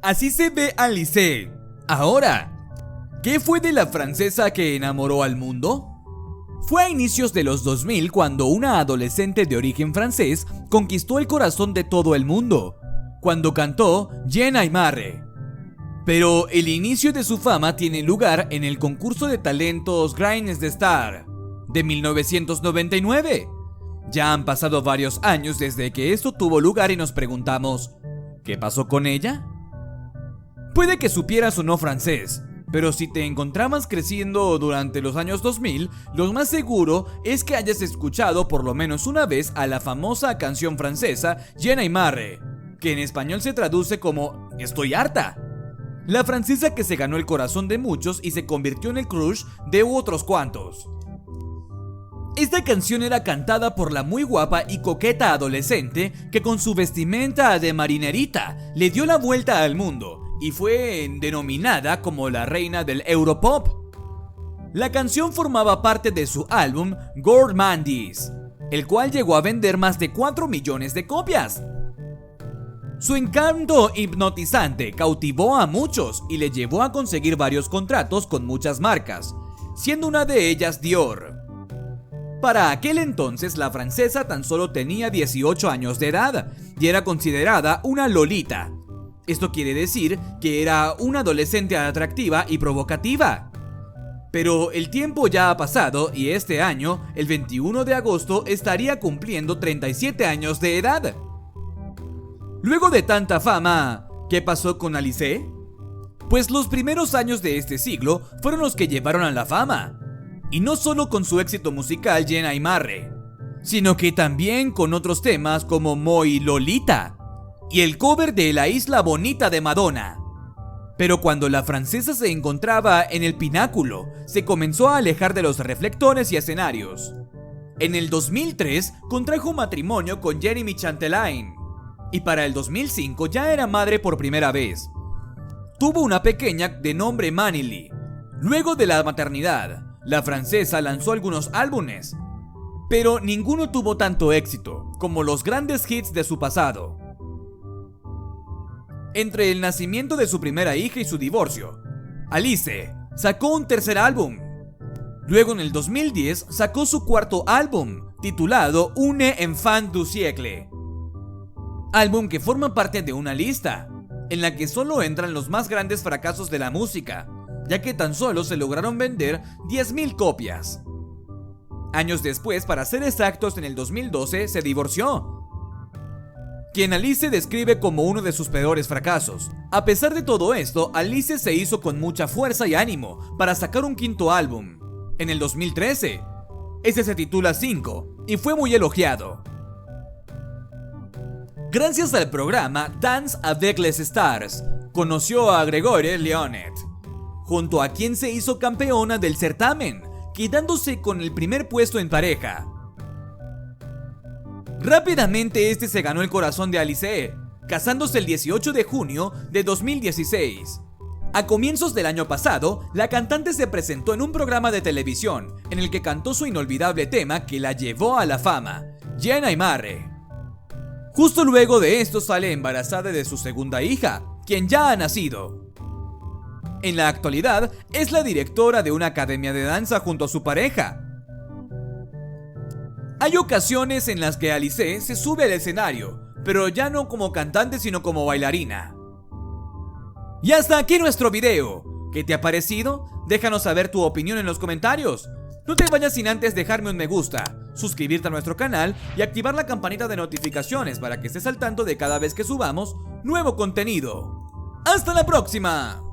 Así se ve Alice. Ahora, ¿qué fue de la francesa que enamoró al mundo? Fue a inicios de los 2000 cuando una adolescente de origen francés conquistó el corazón de todo el mundo, cuando cantó Jeanne Aymare. Pero el inicio de su fama tiene lugar en el concurso de talentos Grines de Star de 1999. Ya han pasado varios años desde que esto tuvo lugar y nos preguntamos, ¿qué pasó con ella? Puede que supieras o no francés, pero si te encontrabas creciendo durante los años 2000, lo más seguro es que hayas escuchado por lo menos una vez a la famosa canción francesa Jeanne Aymare, que en español se traduce como Estoy harta. La francesa que se ganó el corazón de muchos y se convirtió en el crush de otros cuantos. Esta canción era cantada por la muy guapa y coqueta adolescente que con su vestimenta de marinerita le dio la vuelta al mundo y fue denominada como la reina del Europop. La canción formaba parte de su álbum Gourmandise, el cual llegó a vender más de 4 millones de copias. Su encanto hipnotizante cautivó a muchos y le llevó a conseguir varios contratos con muchas marcas, siendo una de ellas Dior. Para aquel entonces la francesa tan solo tenía 18 años de edad y era considerada una lolita. Esto quiere decir que era una adolescente atractiva y provocativa. Pero el tiempo ya ha pasado y este año, el 21 de agosto, estaría cumpliendo 37 años de edad. Luego de tanta fama, ¿qué pasó con Alice? Pues los primeros años de este siglo fueron los que llevaron a la fama. Y no solo con su éxito musical Jeanne Aymare, sino que también con otros temas como Moi Lolita y el cover de La Isla Bonita de Madonna. Pero cuando la francesa se encontraba en el pináculo, se comenzó a alejar de los reflectores y escenarios. En el 2003 contrajo matrimonio con Jeremy Chantelain y para el 2005 ya era madre por primera vez. Tuvo una pequeña de nombre Manily. Luego de la maternidad, la francesa lanzó algunos álbumes, pero ninguno tuvo tanto éxito como los grandes hits de su pasado. Entre el nacimiento de su primera hija y su divorcio, Alice sacó un tercer álbum. Luego en el 2010 sacó su cuarto álbum, titulado Une enfant du siècle, álbum que forma parte de una lista en la que solo entran los más grandes fracasos de la música, ya que tan solo se lograron vender 10,000 copias. Años después, para ser exactos, en el 2012 se divorció, quien Alice describe como uno de sus peores fracasos. A pesar de todo esto, Alice se hizo con mucha fuerza y ánimo para sacar un quinto álbum, en el 2013. Ese se titula 5 y fue muy elogiado. Gracias al programa Dance avec les Stars, conoció a Gregoire Leonet, junto a quien se hizo campeona del certamen, quedándose con el primer puesto en pareja. Rápidamente este se ganó el corazón de Alice, casándose el 18 de junio de 2016. A comienzos del año pasado, la cantante se presentó en un programa de televisión en el que cantó su inolvidable tema que la llevó a la fama, Jeanne Aymare. Justo luego de esto sale embarazada de su segunda hija, quien ya ha nacido. En la actualidad es la directora de una academia de danza junto a su pareja. Hay ocasiones en las que Alice se sube al escenario, pero ya no como cantante sino como bailarina. Y hasta aquí nuestro video. ¿Qué te ha parecido? Déjanos saber tu opinión en los comentarios. No te vayas sin antes dejarme un me gusta, suscribirte a nuestro canal y activar la campanita de notificaciones para que estés al tanto de cada vez que subamos nuevo contenido. ¡Hasta la próxima!